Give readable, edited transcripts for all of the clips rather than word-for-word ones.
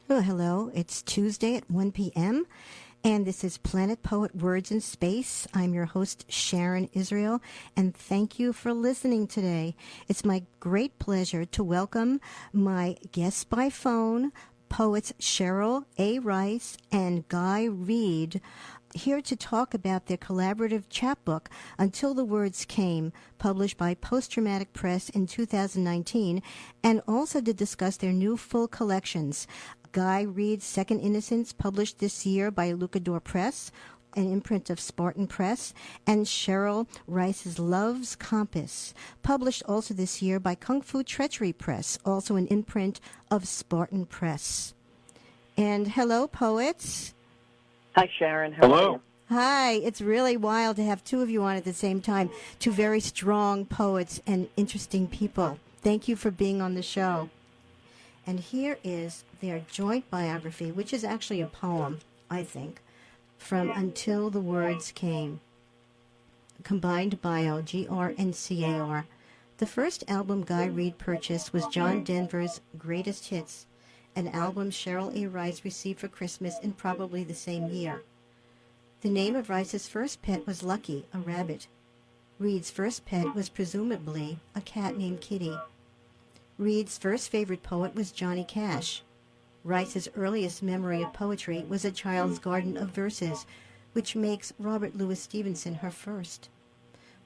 Well, hello. It's Tuesday at 1 p.m., and this is Planet Poet Words in Space. I'm your host, Sharon Israel, and thank you for listening today. It's my great pleasure to welcome my guests by phone, poets Cheryl A. Rice and Guy Reed, here to talk about their collaborative chapbook, Until the Words Came, published by Post-Traumatic Press in 2019, and also to discuss their new full collections. Guy Reed's Second Innocence, published this year by Luchador Press, an imprint of Spartan Press, and Cheryl Rice's Love's Compass, published also this year by Fu Treachery Press, also an imprint of Spartan Press. And hello, poets. Hi, Sharon. How are you? Hi. It's really wild to have two of you on at the same time, two very strong poets and interesting people. Thank you for being on the show. And here is their joint biography, which is actually a poem, I think, from Until the Words Came. Combined bio, GR and CAR. The first album Guy Reed purchased was John Denver's Greatest Hits, an album Cheryl A. Rice received for Christmas in probably the same year. The name of Rice's first pet was Lucky, a rabbit. Reed's first pet was presumably a cat named Kitty. Reed's first favorite poet was Johnny Cash. Rice's earliest memory of poetry was A Child's Garden of Verses, which makes Robert Louis Stevenson her first.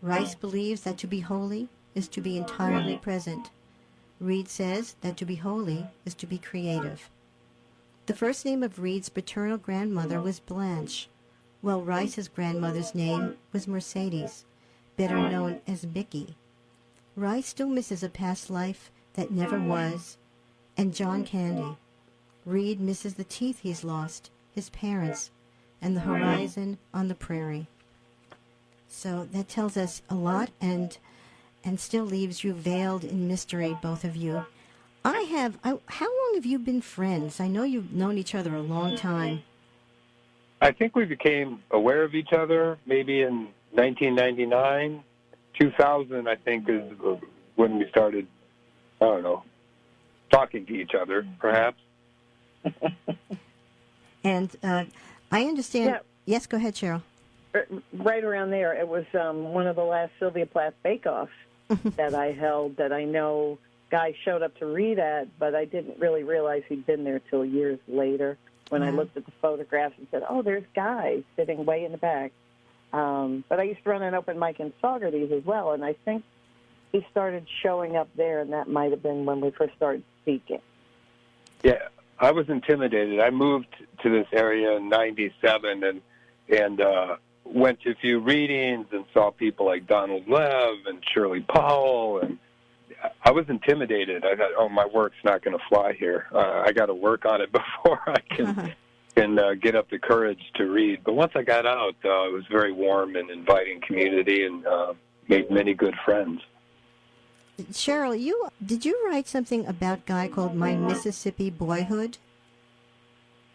Rice believes that to be holy is to be entirely present. Reed says that to be holy is to be creative. The first name of Reed's paternal grandmother was Blanche, while Rice's grandmother's name was Mercedes, better known as Mickey. Rice still misses a past life that never was, and John Candy. Reed misses the teeth he's lost, his parents, and the horizon on the prairie. So that tells us a lot and still leaves you veiled in mystery, both of you. How long have you been friends? I know you've known each other a long time. I think we became aware of each other maybe in 1999. 2000, I think, is when we started, I don't know, talking to each other, perhaps. And I understand. Yeah. Yes, go ahead, Cheryl. Right around there, it was one of the last Sylvia Plath bake-offs that I held that I know Guy showed up to read at, but I didn't really realize he'd been there till years later when I looked at the photographs and said, oh, there's Guy sitting way in the back. But I used to run an open mic in Saugerties as well, and I think he started showing up there, and that might have been when we first started speaking. Yeah, I was intimidated. I moved to this area in 97 and went to a few readings and saw people like Donald Lev and Shirley Powell, and I was intimidated. I thought, oh, my work's not going to fly here. I got to work on it before I can get up the courage to read. But once I got out, it was very warm and inviting community and made many good friends. Cheryl, did you write something about Guy called My Mississippi Boyhood?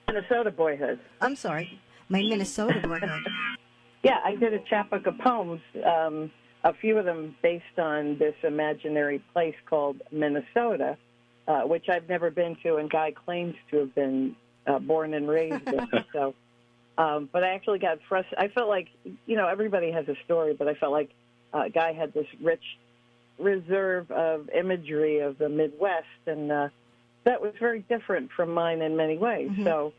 Minnesota Boyhood. I'm sorry, My Minnesota Boyhood. Yeah, I did a chapbook of poems, a few of them based on this imaginary place called Minnesota, which I've never been to, and Guy claims to have been born and raised in. So, but I actually got frustrated. I felt like, everybody has a story, but I felt like Guy had this rich reserve of imagery of the Midwest, and that was very different from mine in many ways. Mm-hmm. So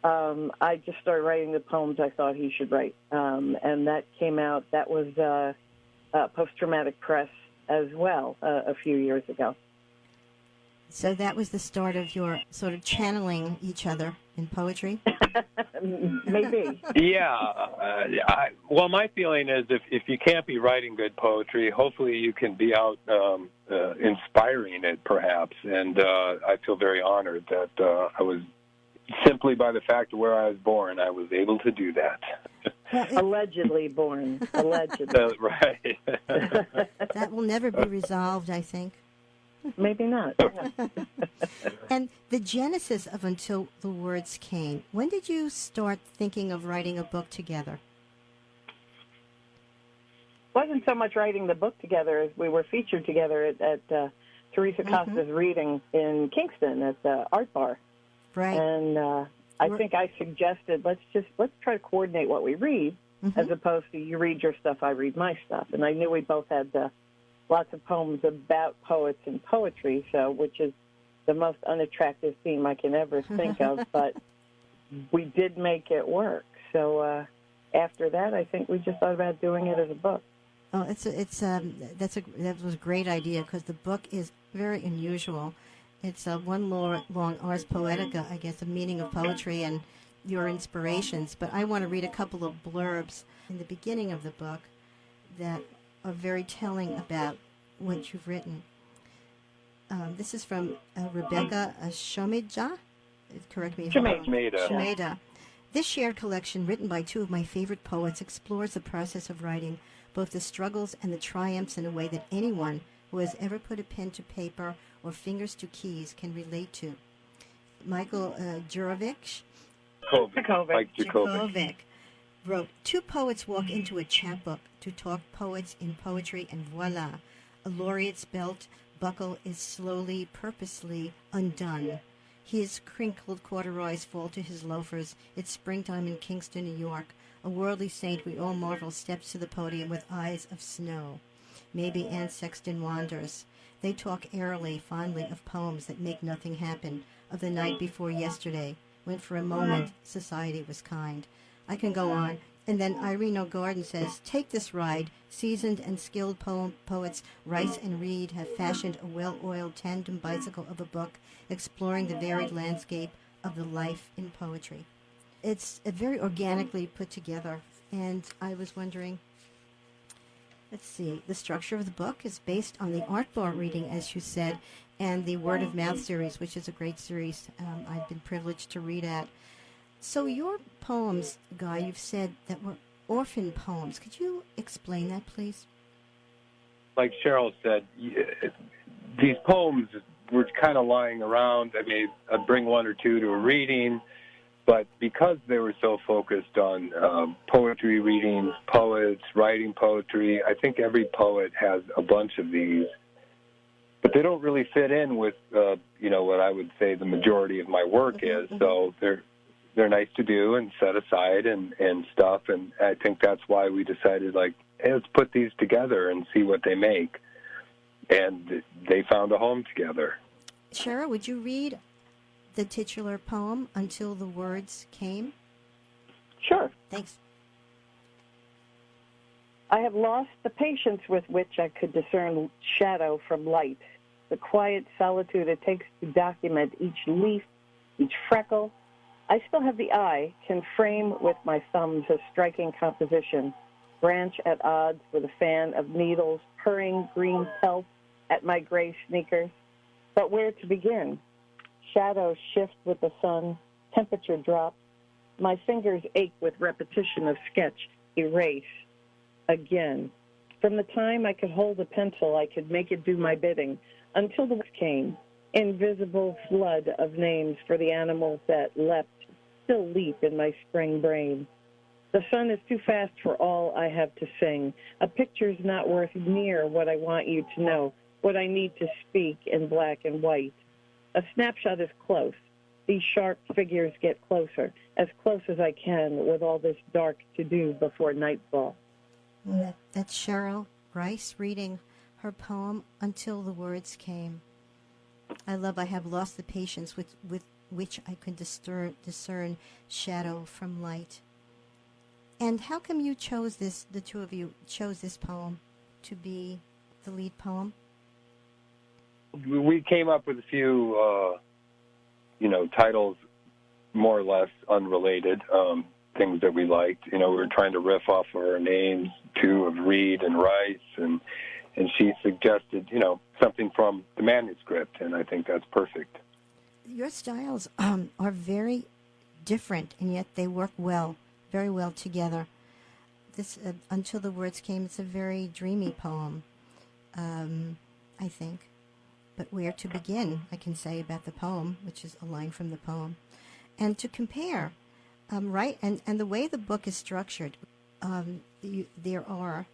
I just started writing the poems I thought he should write, and that came out. That was Post-Traumatic Press as well a few years ago. So that was the start of your sort of channeling each other in poetry? Maybe. Yeah. Well, my feeling is if you can't be writing good poetry, hopefully you can be out inspiring it, perhaps. And I feel very honored that I was, simply by the fact of where I was born, I was able to do that. Allegedly born. Allegedly. Right. That will never be resolved, I think. Maybe not. And the genesis of Until the Words Came, when did you start thinking of writing a book together? It wasn't so much writing the book together as we were featured together at Teresa Costa's reading in Kingston at the Art Bar. Right. And I think I suggested let's try to coordinate what we read, as opposed to you read your stuff, I read my stuff. And I knew we both had lots of poems about poets and poetry, which is the most unattractive theme I can ever think of, but we did make it work. So after that, I think we just thought about doing it as a book. Oh, that was a great idea, because the book is very unusual. It's one long Ars Poetica, I guess, a meaning of poetry and your inspirations. But I want to read a couple of blurbs in the beginning of the book that are very telling about what you've written. This is from Rebecca Shomeda. Correct me if I'm wrong. Shomeda. This shared collection, written by two of my favorite poets, explores the process of writing, both the struggles and the triumphs, in a way that anyone who has ever put a pen to paper or fingers to keys can relate to. Michael Jurovic wrote, two poets walk into a chapbook to talk poets in poetry, and voila, a laureate's belt buckle is slowly, purposely undone. His crinkled corduroys fall to his loafers. It's springtime in Kingston, New York. A worldly saint, we all marvel, steps to the podium with eyes of snow. Maybe Anne Sexton wanders. They talk airily, fondly, of poems that make nothing happen, of the night before yesterday, when for a moment society was kind. I can go on. And then Irene O'Gordon says, take this ride. Seasoned and skilled poets Rice and Reed have fashioned a well-oiled tandem bicycle of a book exploring the varied landscape of the life in poetry. It's very organically put together, and I was wondering, let's see, the structure of the book is based on the Art Bar reading, as you said, and the Word of Mouth series, which is a great series I've been privileged to read at. So your poems, Guy, you've said that were orphan poems. Could you explain that, please? Like Cheryl said, these poems were kind of lying around. I mean, I'd bring one or two to a reading, but because they were so focused on poetry readings, poets, writing poetry, I think every poet has a bunch of these. But they don't really fit in with, what I would say the majority of my work is. So they're nice to do and set aside and stuff. And I think that's why we decided, hey, let's put these together and see what they make. And they found a home together. Cheryl, would you read the titular poem, Until the Words Came? Sure. Thanks. I have lost the patience with which I could discern shadow from light, the quiet solitude it takes to document each leaf, each freckle. I still have the eye, can frame with my thumbs a striking composition, branch at odds with a fan of needles, purring green pelt at my gray sneakers. But where to begin? Shadows shift with the sun, temperature drops. My fingers ache with repetition of sketch, erase, again. From the time I could hold a pencil, I could make it do my bidding, until the words came, invisible flood of names for the animals that leapt, still leap in my spring brain. The sun is too fast for all I have to sing. A picture's not worth near what I want you to know, what I need to speak in black and white. A snapshot is close. These sharp figures get closer, as close as I can with all this dark to do before nightfall. That's Cheryl Rice reading her poem, Until the Words Came. I have lost the patience with which I could discern shadow from light. And how come you chose this, the two of you chose this poem to be the lead poem? We came up with a few, titles more or less unrelated, things that we liked. We were trying to riff off of our names, too, of Reed and Rice, and she suggested, something from the manuscript, and I think that's perfect. Your styles are very different, and yet they work very well together. This Until the Words Came, it's a very dreamy poem, I think. But where to begin, I can say about the poem, which is a line from the poem. And to compare, right, and the way the book is structured, there are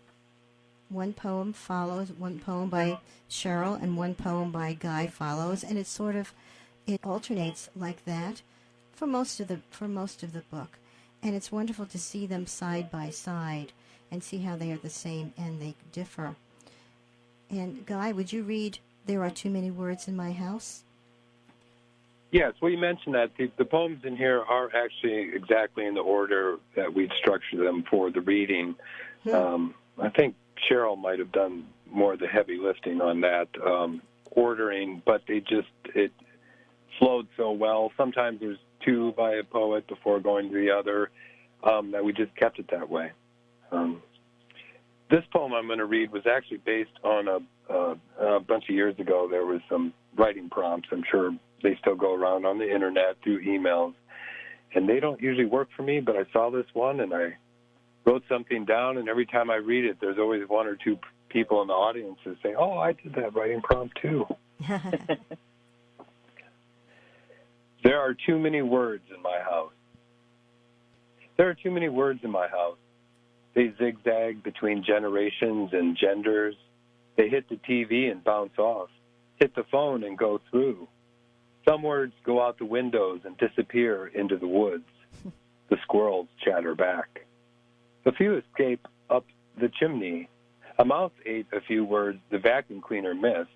one poem by Cheryl and one poem by Guy follows, and it alternates like that. for most of the book, and it's wonderful to see them side by side and see how they are the same and they differ. And Guy, would you read "There Are Too Many Words in My House"? Yes, well, you mentioned that. The poems in here are actually exactly in the order that we've structured them for the reading. I think Cheryl might have done more of the heavy lifting on that ordering, but it flowed so well. Sometimes there's two by a poet before going to the other, that we just kept it that way. This poem I'm going to read was actually based on a bunch of years ago. There was some writing prompts. I'm sure they still go around on the internet through emails, and they don't usually work for me, but I saw this one, and I wrote something down, and every time I read it, there's always one or two people in the audience that say, "Oh, I did that writing prompt too." There are too many words in my house. There are too many words in my house. They zigzag between generations and genders. They hit the TV and bounce off, hit the phone and go through. Some words go out the windows and disappear into the woods. The squirrels chatter back. A few escape up the chimney. A mouse ate a few words the vacuum cleaner missed,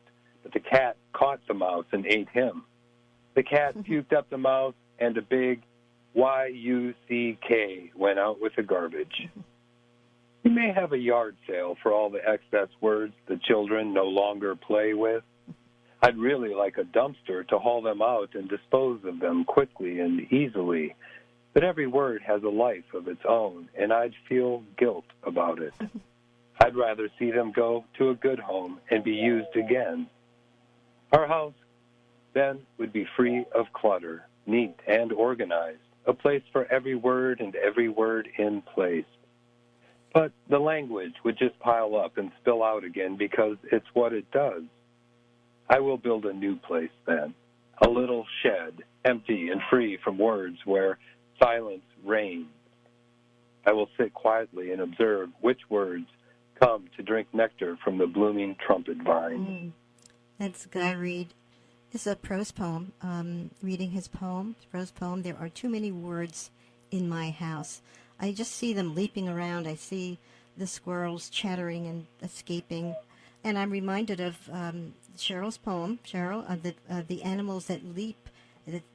but the cat caught the mouse and ate him. The cat puked up the mouse, and a big Y-U-C-K went out with the garbage. You may have a yard sale for all the excess words the children no longer play with. I'd really like a dumpster to haul them out and dispose of them quickly and easily. But every word has a life of its own, and I'd feel guilt about it. I'd rather see them go to a good home and be used again. Our house, then, would be free of clutter, neat and organized, a place for every word and every word in place. But the language would just pile up and spill out again because it's what it does. I will build a new place then, a little shed, empty and free from words where silence reigns. I will sit quietly and observe which words come to drink nectar from the blooming trumpet vine. That's Guy Reed. This is a prose poem, reading his poem, prose poem. There are too many words in my house. I just see them leaping around. I see the squirrels chattering and escaping. And I'm reminded of Cheryl's poem, Cheryl, the animals that leap,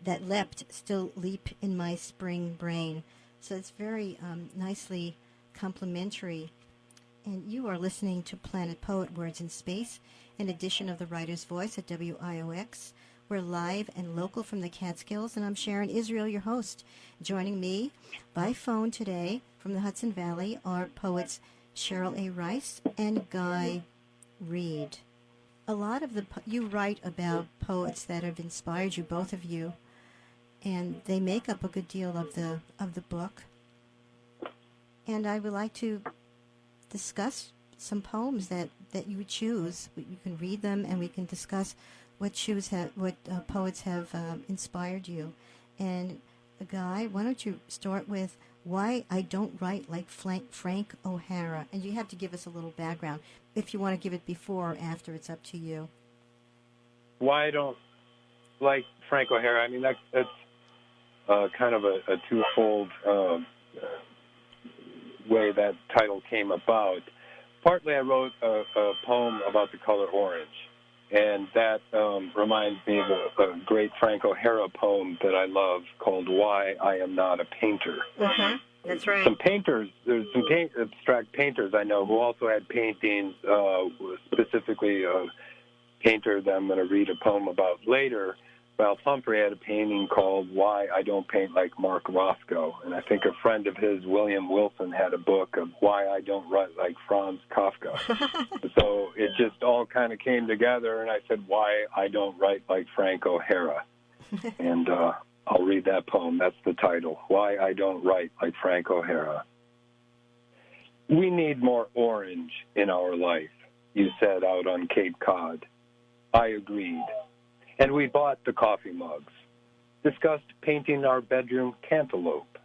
that leapt, still leap in my spring brain. So it's very nicely complementary. And you are listening to Planet Poet Words in Space, an edition of The Writer's Voice at WIOX. We're live and local from the Catskills, and I'm Sharon Israel, your host. Joining me by phone today from the Hudson Valley are poets Cheryl A. Rice and Guy Reed. A lot of you write about poets that have inspired you, both of you, and they make up a good deal of the book. And I would like to discuss some poems that you choose. You can read them, and we can discuss what poets have inspired you. And Guy, why don't you start with Why I Don't Write Like Frank O'Hara? And you have to give us a little background. If you want to give it before or after, it's up to you. Why I don't like Frank O'Hara? I mean, that's kind of a twofold way that title came about. Partly I wrote a poem about the color orange, and that reminds me of a great Frank O'Hara poem that I love called Why I Am Not a Painter. Mm-hmm. That's right. There's some abstract painters I know who also had paintings, specifically a painter that I'm going to read a poem about later. Ralph Humphrey had a painting called Why I Don't Paint Like Mark Roscoe. And I think a friend of his, William Wilson, had a book of Why I Don't Write Like Franz Kafka. So it just all kind of came together, and I said, Why I Don't Write Like Frank O'Hara. And I'll read that poem. That's the title, Why I Don't Write Like Frank O'Hara. We need more orange in our life, you said out on Cape Cod. I agreed. And we bought the coffee mugs, discussed painting our bedroom cantaloupe.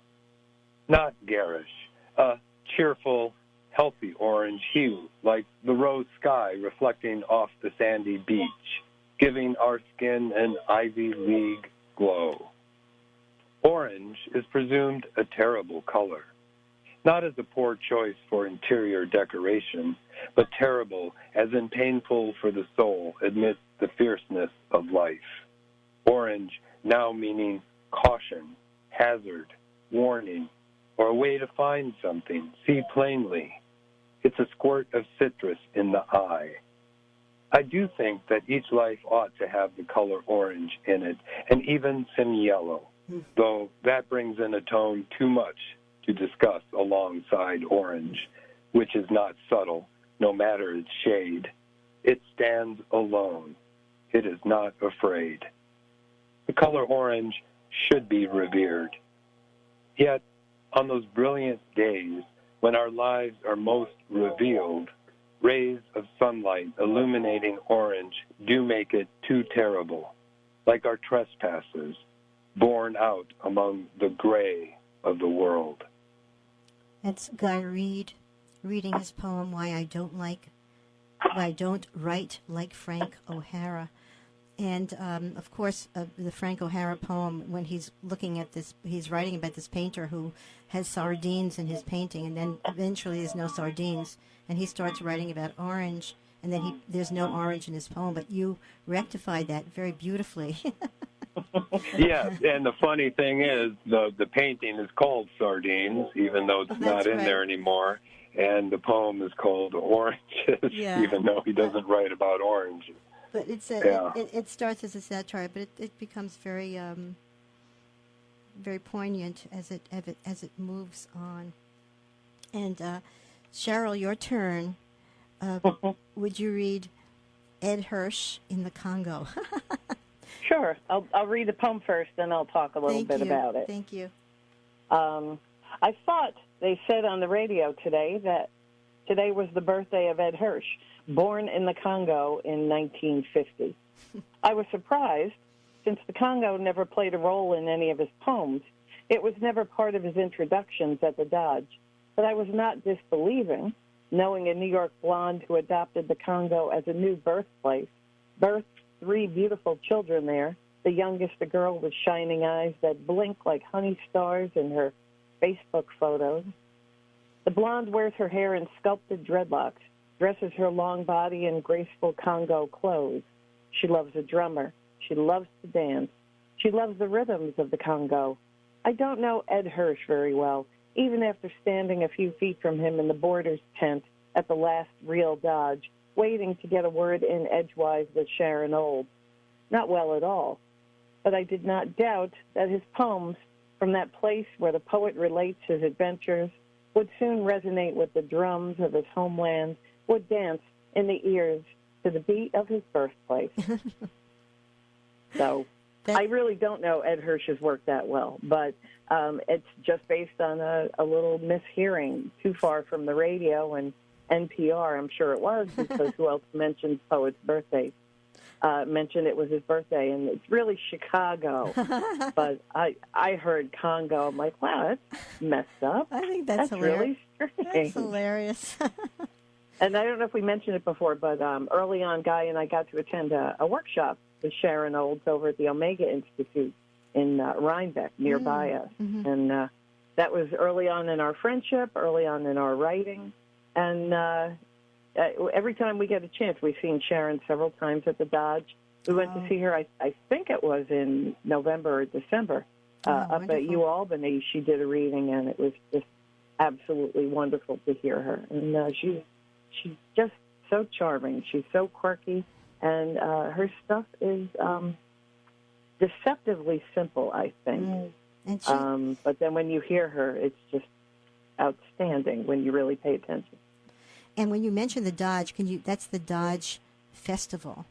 Not garish, a cheerful, healthy orange hue, like the rose sky reflecting off the sandy beach, giving our skin an Ivy League glow. orange is presumed a terrible color, not as a poor choice for interior decoration, but terrible as in painful for the soul amidst the fierceness of life. Orange now meaning caution, hazard, warning, or a way to find something, see plainly. It's a squirt of citrus in the eye. I do think that each life ought to have the color orange in it, and even some yellow, though that brings in a tone too much to discuss alongside orange, which is not subtle, no matter its shade. It stands alone. It is not afraid. The color orange should be revered. Yet, on those brilliant days when our lives are most revealed, rays of sunlight illuminating orange do make it too terrible, like our trespasses, borne out among the gray of the world. That's Guy Reed reading his poem, Why I Don't Write Like Frank O'Hara. And, of course, the Frank O'Hara poem, when he's looking at this, he's writing about this painter who has sardines in his painting, and then eventually there's no sardines, and he starts writing about orange, and then there's no orange in his poem, but you rectified that very beautifully. Yes, and the funny thing is, the painting is called Sardines, even though it's not in there anymore, and the poem is called Oranges, even though he doesn't write about orange. But it starts as a satire, but it becomes very very poignant as it moves on. And Cheryl, your turn. Would you read Ed Hirsch in the Congo? Sure. I'll read the poem first, then I'll talk a little bit about it. Thank you. I thought they said on the radio today that today was the birthday of Ed Hirsch, born in the Congo in 1950. I was surprised, since the Congo never played a role in any of his poems. It was never part of his introductions at the Dodge. But I was not disbelieving, knowing a New York blonde who adopted the Congo as a new birthplace, birthed 3 beautiful children there, the youngest a girl with shining eyes that blink like honey stars in her Facebook photos. The blonde wears her hair in sculpted dreadlocks, dresses her long body in graceful Congo clothes. She loves a drummer. She loves to dance. She loves the rhythms of the Congo. I don't know Ed Hirsch very well, even after standing a few feet from him in the Borders tent at the last real Dodge, waiting to get a word in edgewise with Sharon Old. Not well at all. But I did not doubt that his poems, from that place where the poet relates his adventures, would soon resonate with the drums of his homeland, would dance in the ears to the beat of his birthplace. So I really don't know Ed Hirsch's work that well, but it's just based on a little mishearing too far from the radio and NPR. I'm sure it was, because who else mentioned poet's birthday? Mentioned it was his birthday, and it's really Chicago. But I heard Congo. I'm like, wow, that's messed up. I think that's hilarious. Really strange. That's hilarious. And I don't know if we mentioned it before, but early on, Guy and I got to attend a workshop with Sharon Olds over at the Omega Institute in Rhinebeck, nearby us. Mm-hmm. And that was early on in our friendship, early on in our writing. And every time we get a chance, we've seen Sharon several times at the Dodge. We went to see her, I think it was in November or December, up at UAlbany. She did a reading, and it was just absolutely wonderful to hear her. And she's just so charming. She's so quirky, and her stuff is deceptively simple, I think. But then when you hear her, it's just outstanding when you really pay attention. And when you mention the Dodge, that's the Dodge Festival,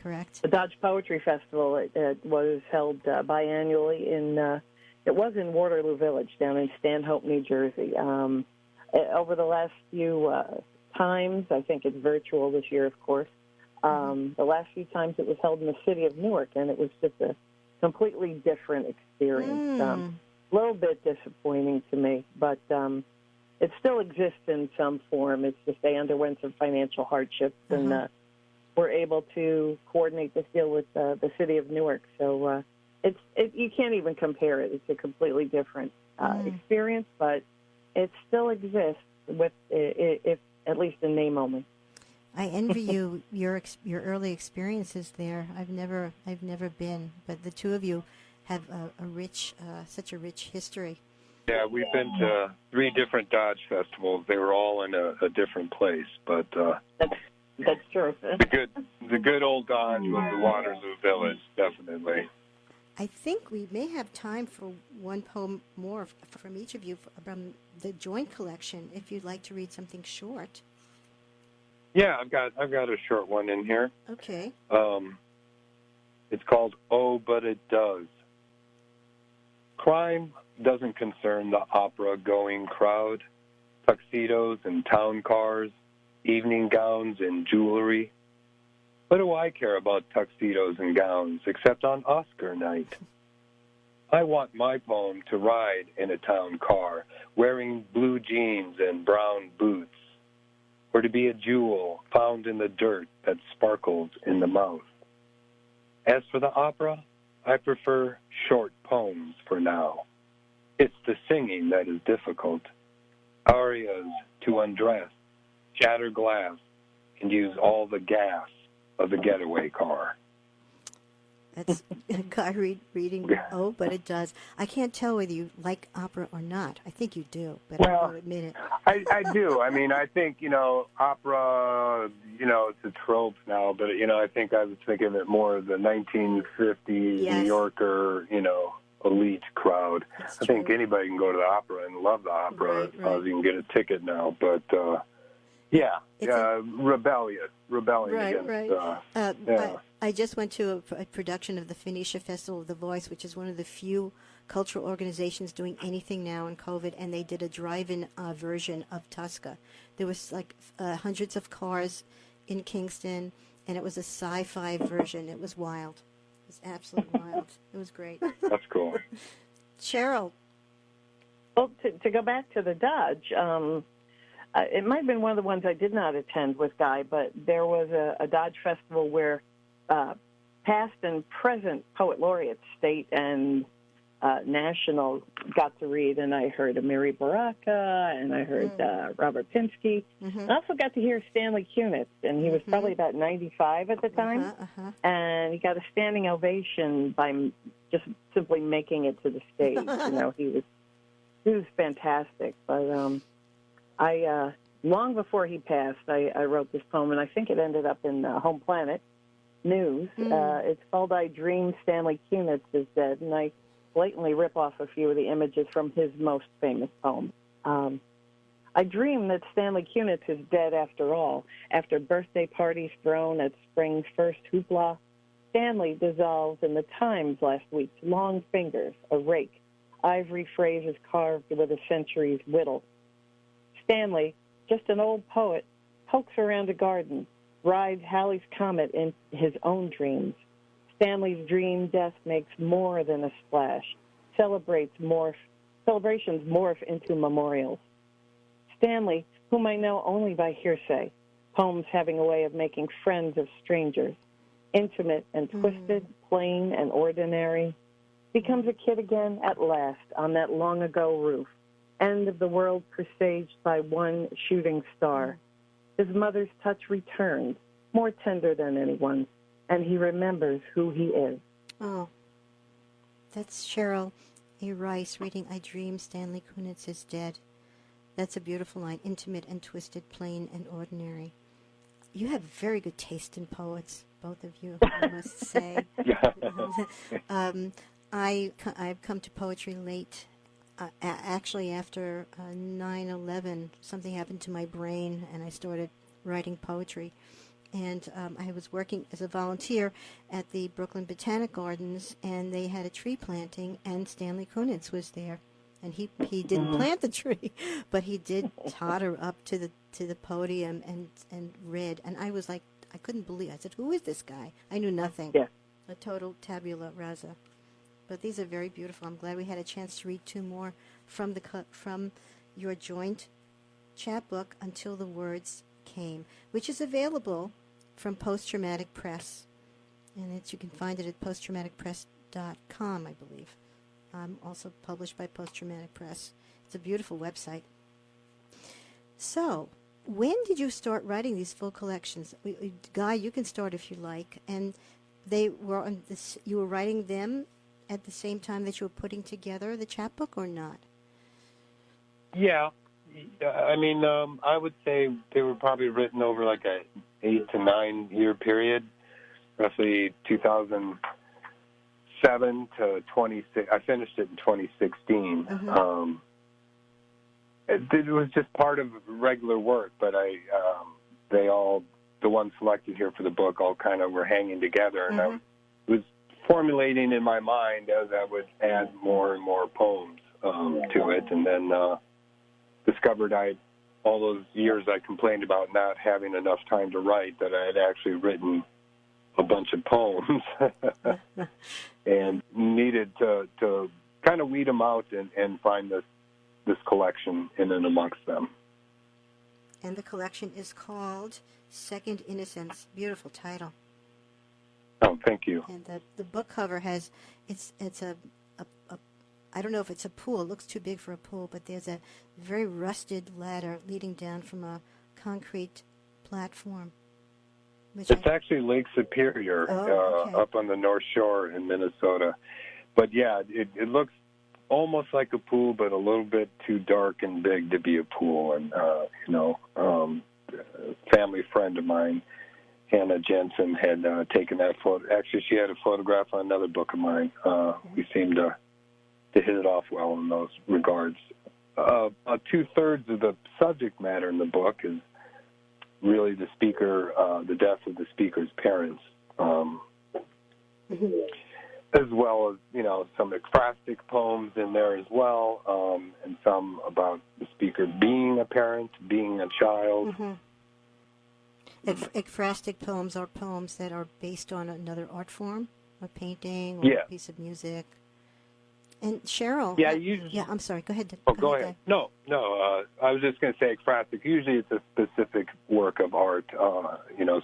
correct? The Dodge Poetry Festival, it was held biannually it was in Waterloo Village down in Stanhope, New Jersey. Over the last few times, I think it's virtual this year, of course. The last few times it was held in the city of Newark, and it was just a completely different experience. A little bit disappointing to me, but it still exists in some form. It's just they underwent some financial hardships, and were able to coordinate this deal with the city of Newark. So you can't even compare it. It's a completely different experience, but it still exists with if at least in name only. I envy you your early experiences there. I've never been, but the two of you have such a rich history. Yeah, we've been to 3 different Dodge festivals. They were all in a different place, but that's true. the good old Dodge was the Waterloo Village, definitely. I think we may have time for one poem more from each of you from the joint collection. If you'd like to read something short. Yeah, I've got a short one in here. Okay. It's called "Oh, But It Does." Crime doesn't concern the opera-going crowd, tuxedos and town cars, evening gowns and jewelry. What do I care about tuxedos and gowns except on Oscar night? I want my poem to ride in a town car, wearing blue jeans and brown boots, or to be a jewel found in the dirt that sparkles in the mouth. As for the opera, I prefer short poems for now. It's the singing that is difficult. Arias to undress, shatter glass, and use all the gas of the getaway car. That's a guy reading, "Oh, But It Does." I can't tell whether you like opera or not. I think you do, but I won't admit it. I do. I mean, I think, opera, it's a trope now, but, I think I was thinking of it more of the 1950s Yes. New Yorker, elite crowd. That's I think true. anybody can go to the opera and love the opera Right, as long as you can get a ticket now. But, rebellion Right, against, right. I just went to a production of the Phoenicia Festival of the Voice, which is one of the few cultural organizations doing anything now in COVID, and they did a drive-in version of Tosca. There was like hundreds of cars in Kingston, and it was a sci-fi version. It was wild. It was absolutely wild. It was great. That's cool. Cheryl. Well, to go back to the Dodge, it might have been one of the ones I did not attend with Guy, but there was a Dodge festival where past and present poet laureates, state and national, got to read, and I heard Amiri Baraka, and I heard Robert Pinsky. Mm-hmm. I also got to hear Stanley Kunitz, and he was probably about 95 at the time, and he got a standing ovation by just simply making it to the stage. He was fantastic. But I long before he passed, I wrote this poem, and I think it ended up in Home Planet News. It's called "I Dream Stanley Kunitz is Dead," and I blatantly rip off a few of the images from his most famous poem. I dream that Stanley Kunitz is dead after all. After birthday parties thrown at spring's first hoopla, Stanley dissolves in the Times last week's long fingers, a rake, ivory phrases carved with a century's whittle. Stanley, just an old poet, pokes around a garden, rides Halley's Comet in his own dreams. Stanley's dream death makes more than a splash. Celebrations morph into memorials. Stanley, whom I know only by hearsay, poems having a way of making friends of strangers, intimate and twisted, plain and ordinary, becomes a kid again at last on that long-ago roof, end of the world presaged by one shooting star. His mother's touch returns, more tender than anyone's, and he remembers who he is. Oh, that's Cheryl A. Rice reading "I Dream Stanley Kunitz is Dead." That's a beautiful line, intimate and twisted, plain and ordinary. You have very good taste in poets, both of you, I must say. I've come to poetry late. Actually, after 9/11, something happened to my brain, and I started writing poetry. And I was working as a volunteer at the Brooklyn Botanic Gardens, and they had a tree planting, and Stanley Kunitz was there. And he didn't plant the tree, but he did totter up to the podium and read. And I was like, I couldn't believe. I said, "Who is this guy?" I knew nothing. Yeah. A total tabula rasa. But these are very beautiful. I'm glad we had a chance to read two more from your joint chapbook, "Until the Words Came," which is available from Post Traumatic Press, and you can find it at posttraumaticpress.com. poetix.com, I believe. Also published by Post Traumatic Press. It's a beautiful website. So, when did you start writing these full collections? Guy, you can start if you like. And they were on this. You were writing them at the same time that you were putting together the chapbook, or not? Yeah. I mean, I would say they were probably written over like a 8 to 9 year period, roughly 2007 to 26. I finished it in 2016. Mm-hmm. It was just part of regular work, but they all, the ones selected here for the book, all kind of were hanging together, and Mm-hmm. I was formulating in my mind as I would add more and more poems to it, and then discovered all those years I complained about not having enough time to write, that I had actually written a bunch of poems and needed to kind of weed them out and find this collection in and amongst them. And the collection is called Second Innocence. Beautiful title. Oh, thank you. And the book cover has, it's a I don't know if it's a pool. It looks too big for a pool, but there's a very rusted ladder leading down from a concrete platform. It's actually Lake Superior, okay. up on the North Shore in Minnesota. But yeah, it looks almost like a pool, but a little bit too dark and big to be a pool. And, a family friend of mine, Hannah Jensen, had taken that photo. Actually, she had a photograph on another book of mine. We seemed to hit it off well in those regards. About 2/3 of the subject matter in the book is really the speaker, the death of the speaker's parents, as well as, some ekphrastic poems in there as well, and some about the speaker being a parent, being a child. Mm-hmm. Ekphrastic poems are poems that are based on another art form, a painting or a piece of music. And Cheryl, I'm sorry. Go ahead. Go ahead. No. I was just going to say ekphrastic. Usually, it's a specific work of art. So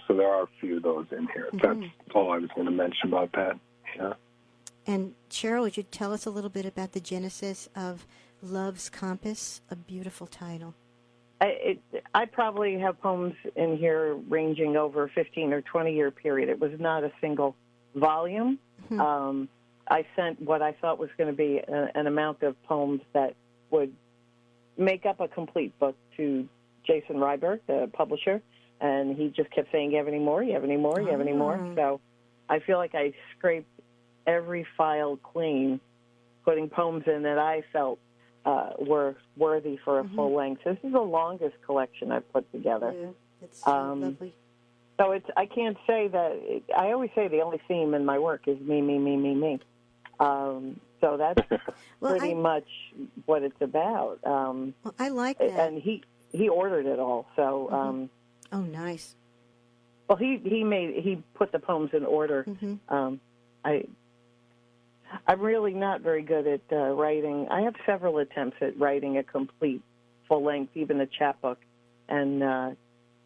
there are a few of those in here. Mm-hmm. That's all I was going to mention about that. Yeah. And Cheryl, would you tell us a little bit about the genesis of Love's Compass? A beautiful title. I probably have poems in here ranging over a 15 or 20 year period. It was not a single volume. Mm-hmm. I sent what I thought was going to be an amount of poems that would make up a complete book to Jason Ryberg, the publisher, and he just kept saying, you have any more, you have any more, you have any more. So I feel like I scraped every file clean, putting poems in that I felt were worthy for a full length. This is the longest collection I've put together. Yeah, it's so lovely. So I can't say that. I always say the only theme in my work is me, me, me, me, me. So that's pretty much what it's about. I like that. And he ordered it all. So. Oh, nice. Well, he put the poems in order. Mm-hmm. I'm really not very good at writing. I have several attempts at writing a complete, full length, even a chapbook, and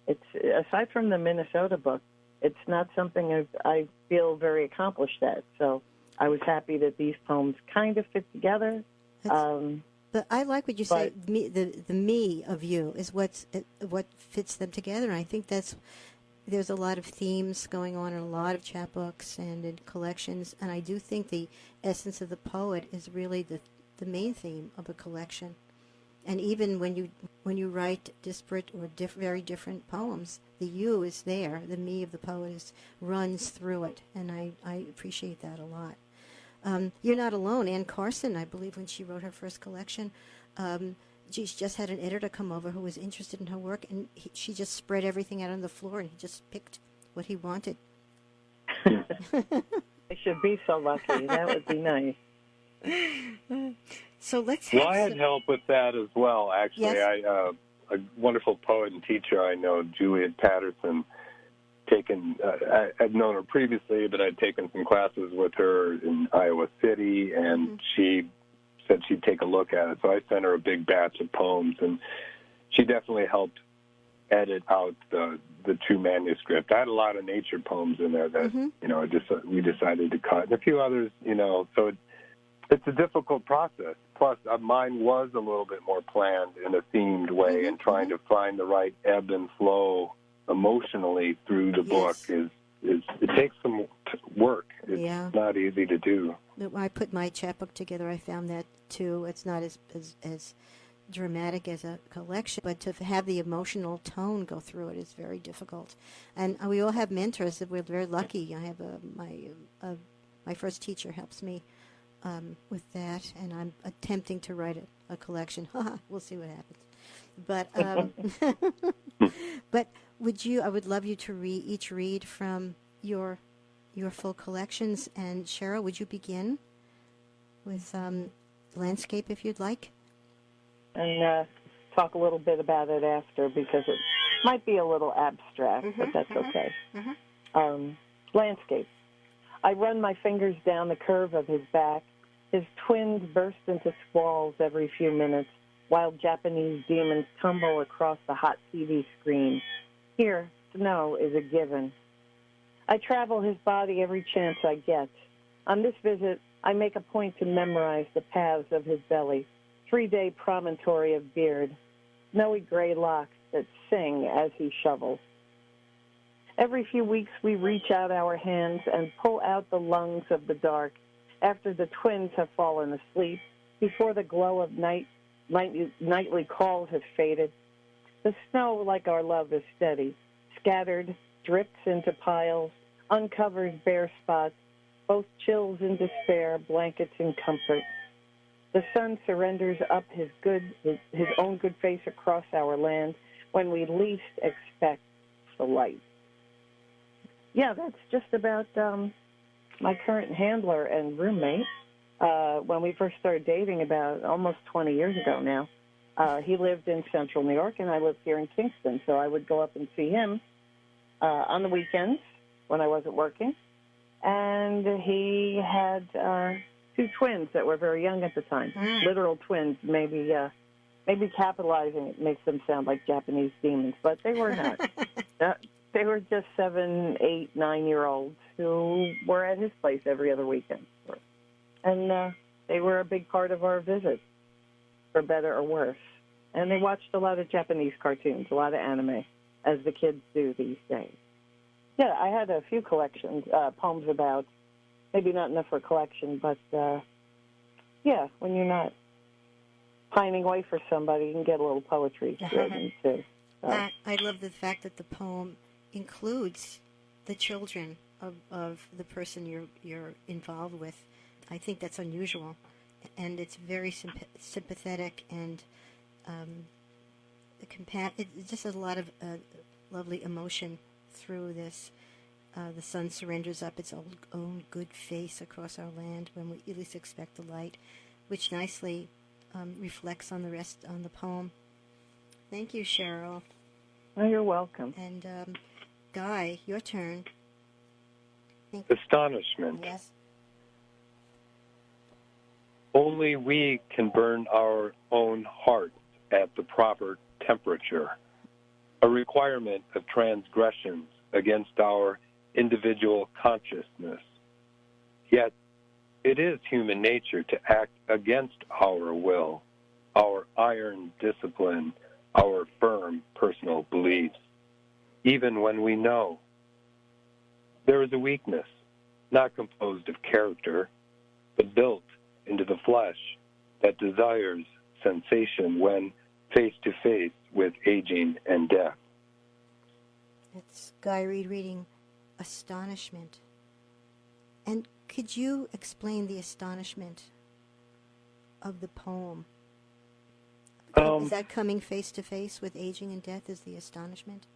it's aside from the Minnesota book, it's not something I feel very accomplished at. So I was happy that these poems kind of fit together. But I like what you say. The me of you is what fits them together. And I think there's a lot of themes going on in a lot of chapbooks and in collections. And I do think the essence of the poet is really the main theme of a collection. And even when you write disparate or very different poems, the you is there. The me of the poet runs through it, and I appreciate that a lot. You're not alone. Ann Carson, I believe, when she wrote her first collection, she just had an editor come over who was interested in her work, and she just spread everything out on the floor, and he just picked what he wanted. I should be so lucky. That would be nice. So let's. Well, I had help with that as well. Actually, yes. A wonderful poet and teacher I know, Juliet Patterson. I'd known her previously, but I'd taken some classes with her in Iowa City, and she said she'd take a look at it. So I sent her a big batch of poems, and she definitely helped edit out the the 2 manuscript. I had a lot of nature poems in there that, we decided to cut. And a few others, so it's a difficult process. Plus, mine was a little bit more planned in a themed way, and trying to find the right ebb and flow emotionally through the book is it takes some work. It's not easy to do. When I put my chapbook together, I found that too. It's not as dramatic as a collection, but to have the emotional tone go through it is very difficult. And we all have mentors. We're very lucky. I have my first teacher helps me with that, and I'm attempting to write a collection. We'll see what happens. But but I would love you to each read from your full collections. And Cheryl, would you begin with landscape if you'd like? And talk a little bit about it after, because it might be a little abstract, but that's okay. Landscape. I run my fingers down the curve of his back. His twins burst into squalls every few minutes, while Japanese demons tumble across the hot TV screen. Here, snow is a given. I travel his body every chance I get. On this visit, I make a point to memorize the paths of his belly, 3-day promontory of beard, snowy gray locks that sing as he shovels. Every few weeks, we reach out our hands and pull out the lungs of the dark after the twins have fallen asleep, before the glow of nightly calls has faded. The snow, like our love, is steady, scattered, drips into piles, uncovers bare spots, both chills and despair, blankets in comfort. The sun surrenders up his own good face across our land when we least expect the light. Yeah, that's just about my current handler and roommate. When we first started dating, about almost 20 years ago now, he lived in central New York, and I lived here in Kingston. So I would go up and see him on the weekends when I wasn't working. And he had 2 twins that were very young at the time, literal twins. Maybe capitalizing it makes them sound like Japanese demons, but they were not. They were just 7, 8, 9-year-olds who were at his place every other weekend. And they were a big part of our visit, for better or worse. And they watched a lot of Japanese cartoons, a lot of anime, as the kids do these days. Yeah, I had a few collections, poems about, maybe not enough for a collection, but, when you're not pining away for somebody, you can get a little poetry written, too. I love the fact that the poem includes the children of the person you're involved with. I think that's unusual, and it's very sympathetic, and it just has a lot of lovely emotion through this. The sun surrenders up its own good face across our land when we least expect the light, which nicely reflects on the poem. Thank you, Cheryl. Oh, you're welcome. And Guy, your turn. Astonishment. Yes. Only we can burn our own hearts at the proper temperature, a requirement of transgressions against our individual consciousness. Yet it is human nature to act against our will, our iron discipline, our firm personal beliefs, even when we know. There is a weakness, not composed of character, but built into the flesh that desires sensation when face to face with aging and death. It's Guy Reed reading Astonishment. And could you explain the astonishment of the poem? Is that coming face to face with aging and death is the astonishment?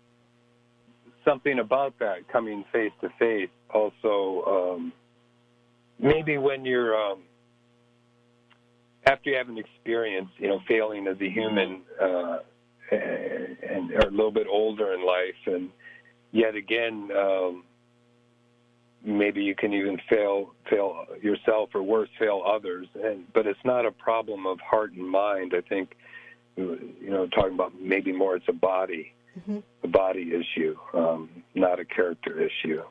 Something about that, coming face to face. Also, maybe when you're, after you have an experience, failing as a human, and are a little bit older in life, and yet again, maybe you can even fail yourself, or worse, fail others. But it's not a problem of heart and mind. I think, talking about maybe more it's a body. a body issue, not a character issue.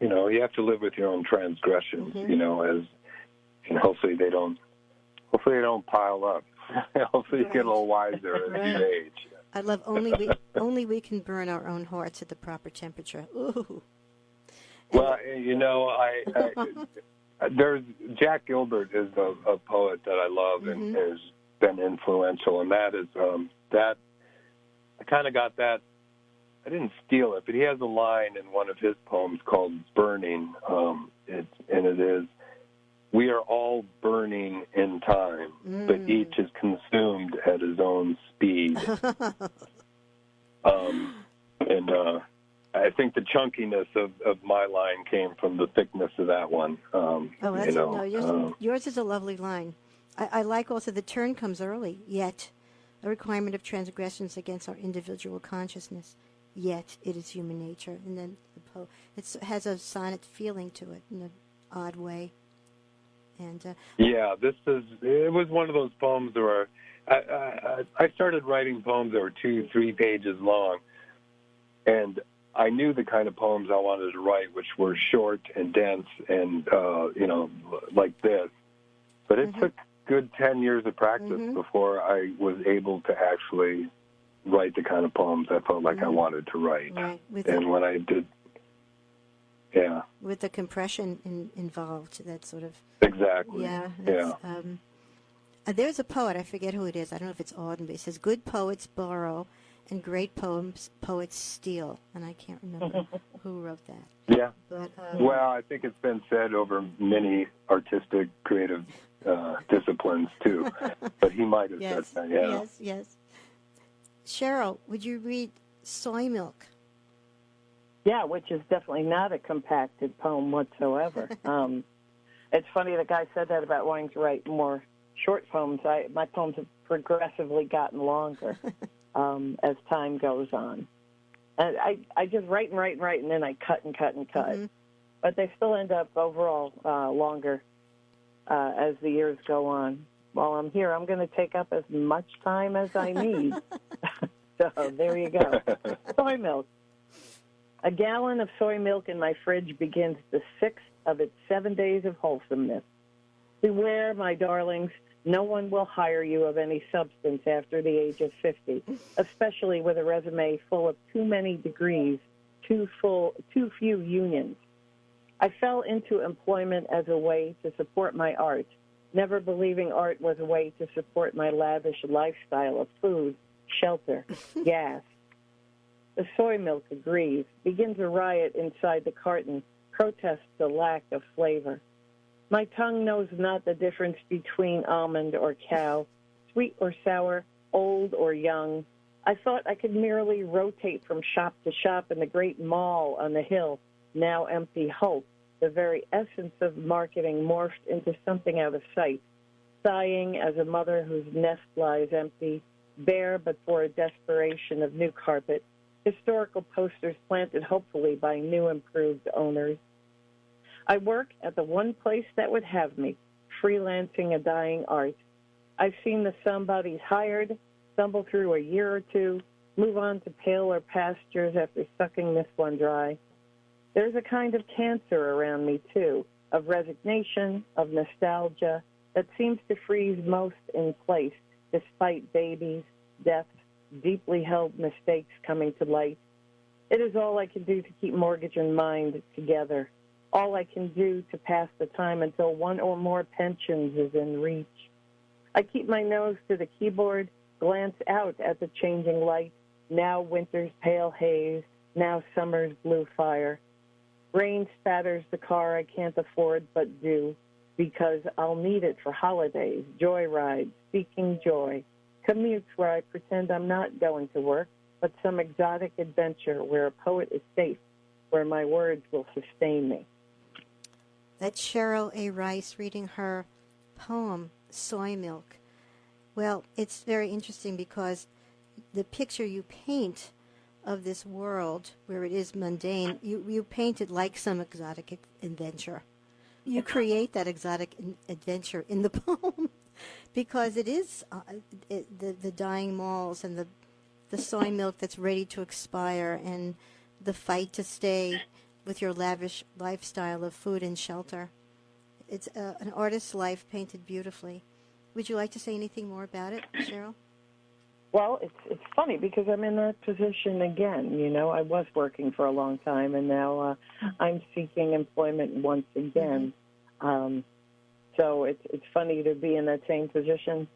You know, you have to live with your own transgressions. You know, and hopefully they don't pile up. Hopefully you get a little wiser as you age. I love only we can burn our own hearts at the proper temperature. Ooh. Well, you know, there's Jack Gilbert is a poet that I love and has been influential, and that is that I kind of got that. I didn't steal it, but he has a line in one of his poems called "Burning," and it is, "We are all burning in time, but each is consumed at his own speed." And I think the chunkiness of my line came from the thickness of that one. Yours is a lovely line. I like also the turn comes early, yet a requirement of transgressions against our individual consciousness, yet it is human nature. And then it has a sonnet feeling to it in an odd way. And it was one of those poems where I started writing poems that were 2-3 pages long, and I knew the kind of poems I wanted to write, which were short and dense and, like this. But it took good 10 years of practice before I was able to actually write the kind of poems I felt like I wanted to write. Right. When I did, with the compression involved, that sort of... Exactly. Yeah. There's a poet, I forget who it is, I don't know if it's Auden, but it says, "Good poets borrow, and great poets steal." And I can't remember who wrote that. Yeah. But, well, I think it's been said over many artistic, creative disciplines, too. But he might have said that, yeah. Yes. Cheryl, would you read Soy Milk? Yeah, which is definitely not a compacted poem whatsoever. It's funny the guy said that about wanting to write more short poems. My poems have progressively gotten longer as time goes on. And I just write, and then I cut and cut and cut. But they still end up overall longer as the years go on. While I'm here, I'm going to take up as much time as I need. So there you go. Soy milk. A gallon of soy milk in my fridge begins the 6th of its 7 days of wholesomeness. Beware, my darlings, no one will hire you of any substance after the age of 50, especially with a resume full of too many degrees, too few unions. I fell into employment as a way to support my art, never believing art was a way to support my lavish lifestyle of food, shelter, gas. The soy milk agrees, begins a riot inside the carton, protests the lack of flavor. My tongue knows not the difference between almond or cow, sweet or sour, old or young. I thought I could merely rotate from shop to shop in the great mall on the hill, now empty hope, the very essence of marketing morphed into something out of sight, sighing as a mother whose nest lies empty, bare but for a desperation of new carpet, historical posters planted hopefully by new improved owners. I work at the one place that would have me, freelancing a dying art. I've seen the somebodies hired stumble through a year or two, move on to paler pastures after sucking this one dry. There's a kind of cancer around me, too, of resignation, of nostalgia, that seems to freeze most in place, despite babies, deaths, deeply held mistakes coming to light. It is all I can do to keep mortgage and mind together, all I can do to pass the time until one or more pensions is in reach. I keep my nose to the keyboard, glance out at the changing light, now winter's pale haze, now summer's blue fire. Rain spatters the car I can't afford but do, because I'll need it for holidays, joy rides, seeking joy, commutes where I pretend I'm not going to work, but some exotic adventure where a poet is safe, where my words will sustain me. That's Cheryl A. Rice reading her poem, Soy Milk. Well, it's very interesting because the picture you paint of this world where it is mundane, you paint it like some exotic adventure. You create that exotic adventure in the poem because it is the dying malls and the the soy milk that's ready to expire, and the fight to stay with your lavish lifestyle of food and shelter. It's an artist's life painted beautifully. Would you like to say anything more about it, Cheryl? Well, it's funny because I'm in that position again. You know, I was working for a long time, and now I'm seeking employment once again. So it's funny to be in that same position.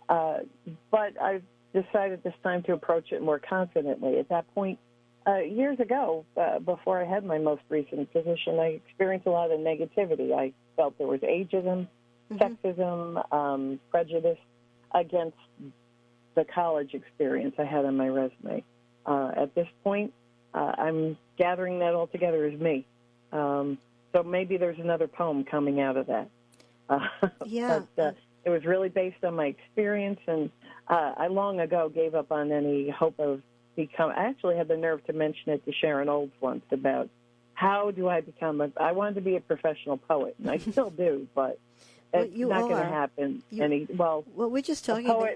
But I've decided this time to approach it more confidently. At that point, years ago, before I had my most recent position, I experienced a lot of negativity. I felt there was ageism, sexism, prejudice against the college experience I had on my resume. At this point, I'm gathering that all together as me. So maybe there's another poem coming out of that. Yeah. But it was really based on my experience, and I long ago gave up on any hope of I actually had the nerve to mention it to Sharon Olds once about how do I become I wanted to be a professional poet, and I still do, but it's not going to happen. Well, we're just talking about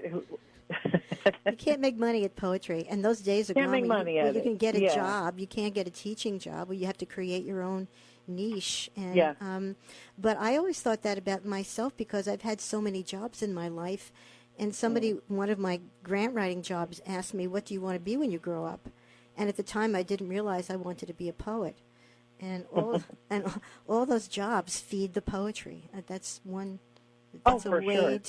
you can't make money at poetry, and those days are gone. Can't make money at it. You can get a job. You can't get a teaching job where you have to create your own niche. And, but I always thought that about myself because I've had so many jobs in my life. And one of my grant writing jobs asked me, what do you want to be when you grow up? And at the time, I didn't realize I wanted to be a poet. And all those jobs feed the poetry. That's a way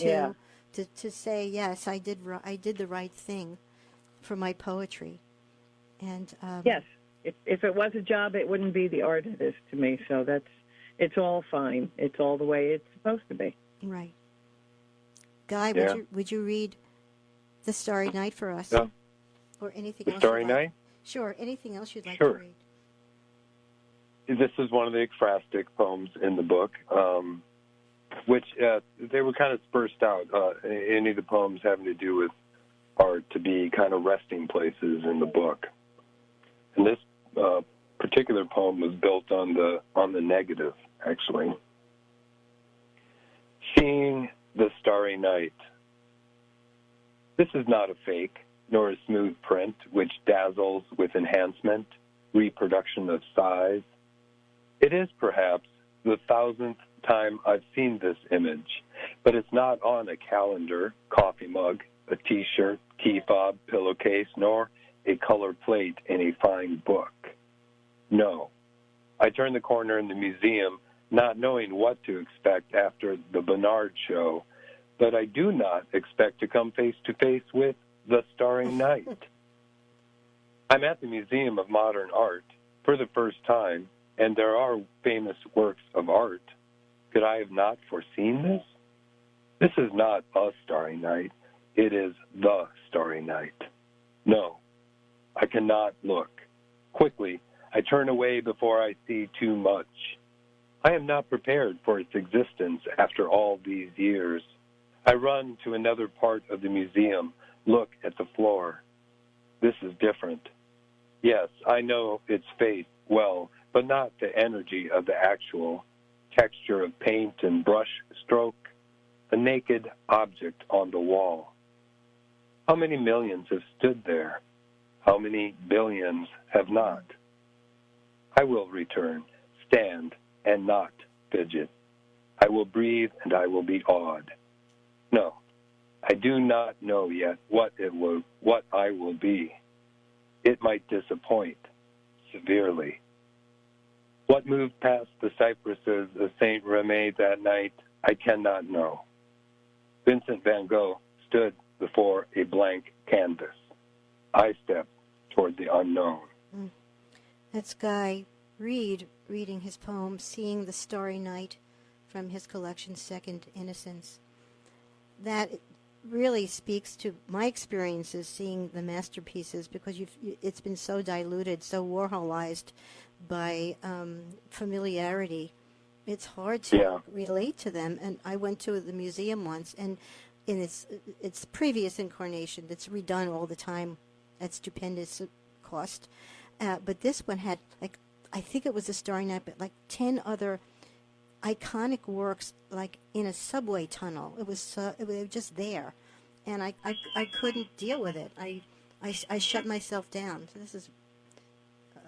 to say, yes, I did the right thing for my poetry. And yes, if it was a job, it wouldn't be the art it is to me. So it's all fine. It's all the way it's supposed to be. Right. Guy, would you read The Starry Night for us? Yeah. Or anything else? The Starry Night? Sure. Anything else you'd like to read? This is one of the ekphrastic poems in the book, which they were kind of dispersed out. Any of the poems having to do with art to be kind of resting places in the book. And this particular poem was built on the negative, actually. Seeing the starry night. This is not a fake, nor a smooth print which dazzles with enhancement, reproduction of size. It is perhaps the 1,000th time I've seen this image, but it's not on a calendar, coffee mug, a T-shirt, key fob, pillowcase, nor a color plate in a fine book. No. I turned the corner in the museum not knowing what to expect after the Bernard show, but I do not expect to come face-to-face with the starry night. I'm at the Museum of Modern Art for the first time, and there are famous works of art. Could I have not foreseen this? This is not a starry night. It is the starry night. No, I cannot look. Quickly, I turn away before I see too much. I am not prepared for its existence after all these years. I run to another part of the museum, look at the floor. This is different. Yes, I know its face well, but not the energy of the actual texture of paint and brush stroke, a naked object on the wall. How many millions have stood there? How many billions have not? I will return, stand, and not fidget. I will breathe, and I will be awed. No, I do not know yet what I will be. It might disappoint severely. What moved past the cypresses of St. Remy that night, I cannot know. Vincent van Gogh stood before a blank canvas. I stepped toward the unknown. That's Guy Reed reading his poem, Seeing the Starry Night, from his collection, Second Innocence. That really speaks to my experiences seeing the masterpieces, because it's been so diluted, so Warholized by familiarity. It's hard to relate to them. And I went to the museum once, and in its previous incarnation, that's redone all the time at stupendous cost. But this one had, like, I think it was a Starry Night, but like 10 other iconic works, like in a subway tunnel. It was just there, and I couldn't deal with it. I I shut myself down. So this is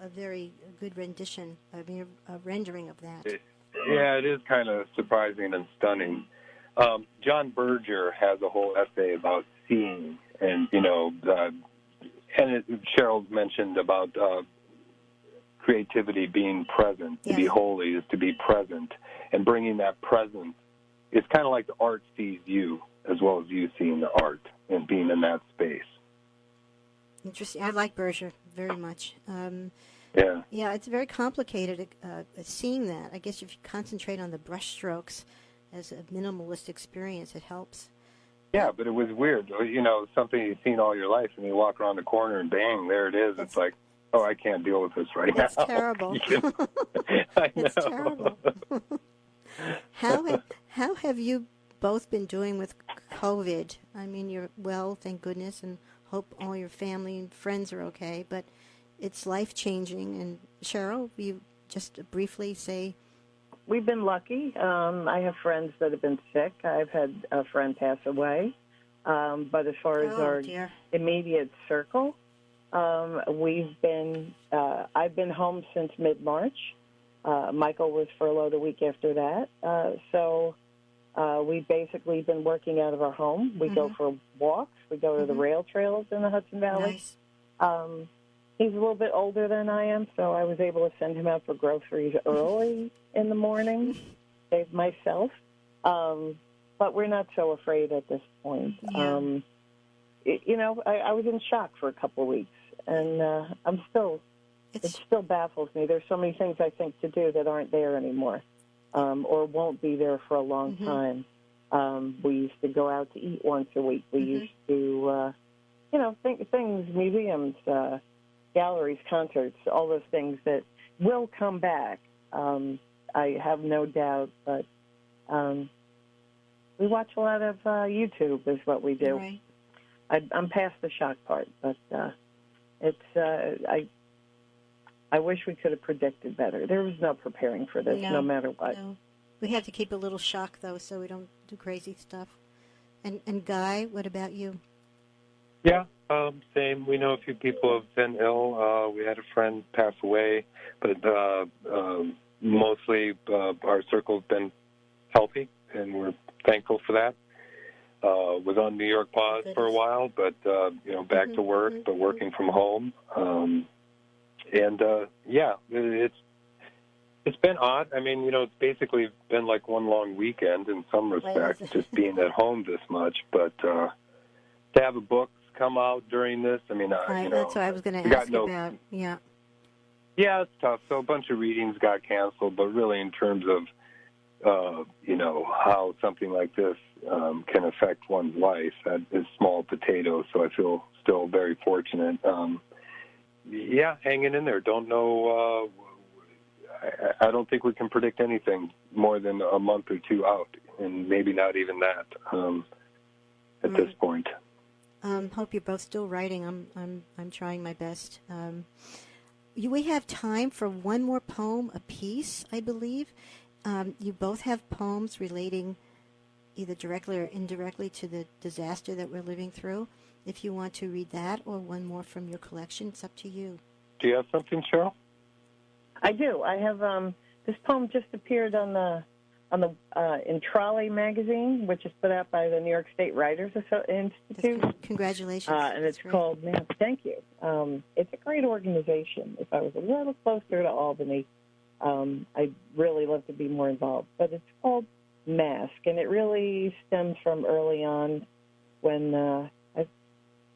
a very good rendition, a rendering of that. Yeah, it is kind of surprising and stunning. John Berger has a whole essay about seeing, and Cheryl mentioned about creativity being present. Yes. To be holy is to be present, and bringing that presence. It's kind of like the art sees you as well as you seeing the art and being in that space. Interesting. I like Berger very much. Yeah. Yeah, it's very complicated seeing that. I guess if you concentrate on the brush strokes as a minimalist experience, it helps. Yeah, but it was weird. Something you've seen all your life, and you walk around the corner and bang, there it is. It's like, oh, I can't deal with this right now. It's terrible. I know. It's terrible. How have you both been doing with COVID? I mean, you're well, thank goodness, and hope all your family and friends are okay, but it's life-changing. And Cheryl, you just briefly say... We've been lucky. I have friends that have been sick. I've had a friend pass away. But as far as our immediate circle, I've been home since mid-March. Michael was furloughed a week after that. So we've basically been working out of our home. We go for walks. We go to the rail trails in the Hudson Valley. Nice. He's a little bit older than I am, so I was able to send him out for groceries early in the morning, save myself. But we're not so afraid at this point. Yeah. I was in shock for a couple of weeks, and it still baffles me. There's so many things I think to do that aren't there anymore, or won't be there for a long time. We used to go out to eat once a week. We used to, things, museums, galleries, concerts, all those things that will come back. I have no doubt, but we watch a lot of YouTube is what we do. Right. I'm past the shock part, but I wish we could have predicted better. There was no preparing for this, no matter what. No. We have to keep a little shock, though, so we don't do crazy stuff. And Guy, what about you? Yeah, same. We know a few people have been ill. We had a friend pass away, but mostly our circle's been healthy, and we're thankful for that. Was on New York pause for a while, but back to work, but working from home. It's been odd. I mean, it's basically been like one long weekend in some respects, just being at home this much. But to have a book come out during this, I mean, that's what I was going to ask about. Yeah. Yeah, it's tough. So a bunch of readings got canceled, but really in terms of how something like this can affect one's life, that is small potatoes. So I feel still very fortunate. Hanging in there. Don't know. I don't think we can predict anything more than a month or two out, and maybe not even that at this point. Hope you're both still writing. I'm trying my best. We have time for one more poem apiece, I believe. You both have poems relating either directly or indirectly to the disaster that we're living through. If you want to read that or one more from your collection, it's up to you. Do you have something, Cheryl? I do. I have this poem just appeared on the in Trolley magazine, which is put out by the New York State Writers Institute. Congratulations. And it's called, thank you. It's a great organization. If I was a little closer to Albany, I'd really love to be more involved. But it's called Mask, and it really stems from early on when,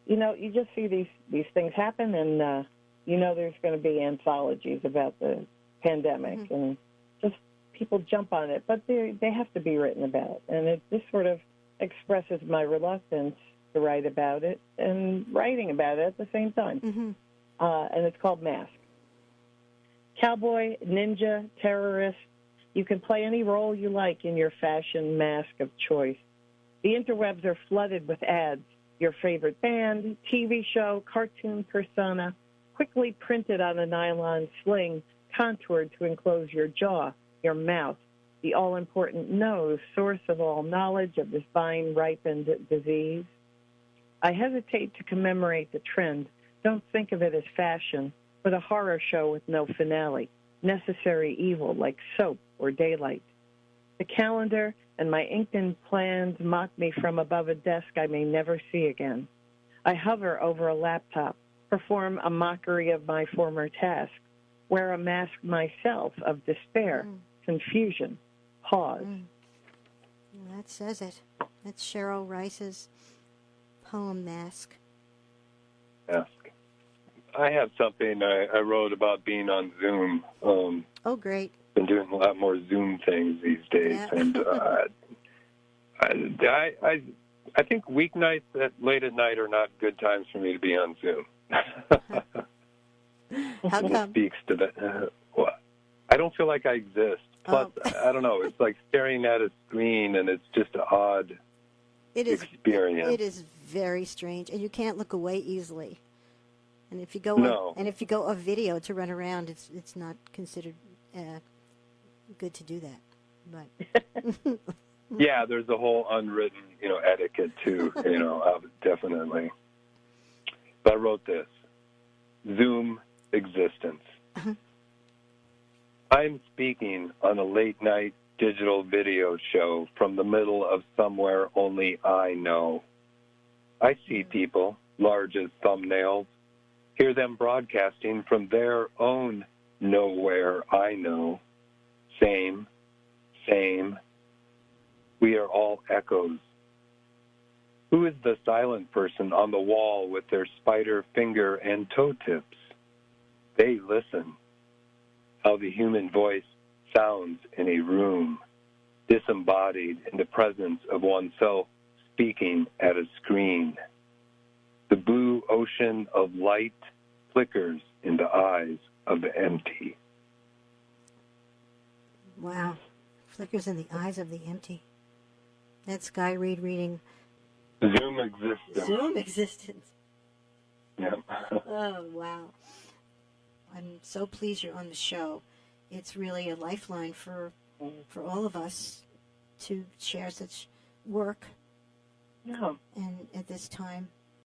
you just see these things happen, and there's going to be anthologies about the pandemic, and just people jump on it, but they have to be written about. And it just sort of expresses my reluctance to write about it and writing about it at the same time. And it's called Mask. Cowboy, ninja, terrorist, you can play any role you like in your fashion mask of choice. The interwebs are flooded with ads. Your favorite band, TV show, cartoon persona, quickly printed on a nylon sling, contoured to enclose your jaw, your mouth, the all-important nose, source of all knowledge of this vine-ripened disease. I hesitate to commemorate the trend. Don't think of it as fashion, but a horror show with no finale, necessary evil like soap or daylight. The calendar and my inked-in plans mock me from above a desk I may never see again. I hover over a laptop, perform a mockery of my former task, wear a mask myself of despair, confusion, pause. Well, that says it. That's Cheryl Rice's poem Mask. Mask. I have something I wrote about being on Zoom. Oh, great. Been doing a lot more Zoom things these days, Yeah. and I think weeknights late at night are not good times for me to be on Zoom. How It come? speaks to that. Well, I don't feel like I exist. Plus, I don't know. It's like staring at a screen, and it's just an odd experience. It is very strange, and you can't look away easily. And if you go a video to run around, it's not considered good to do that. But yeah, there's a whole unwritten, etiquette too, definitely. But I wrote this: Zoom existence. I'm speaking on a late-night digital video show from the middle of somewhere only I know. I see people, large as thumbnails, hear them broadcasting from their own nowhere I know. Same. We are all echoes. Who is the silent person on the wall with their spider finger and toe tips? They listen. How the human voice sounds in a room, disembodied in the presence of oneself speaking at a screen. The blue ocean of light flickers in the eyes of the empty. wow, flickers in the eyes of the empty. That's Guy Reed reading Zoom existence. Zoom existence. Yeah. Oh, wow. I'm so pleased you're on the show. It's really a lifeline for all of us to share such work No. and at this time.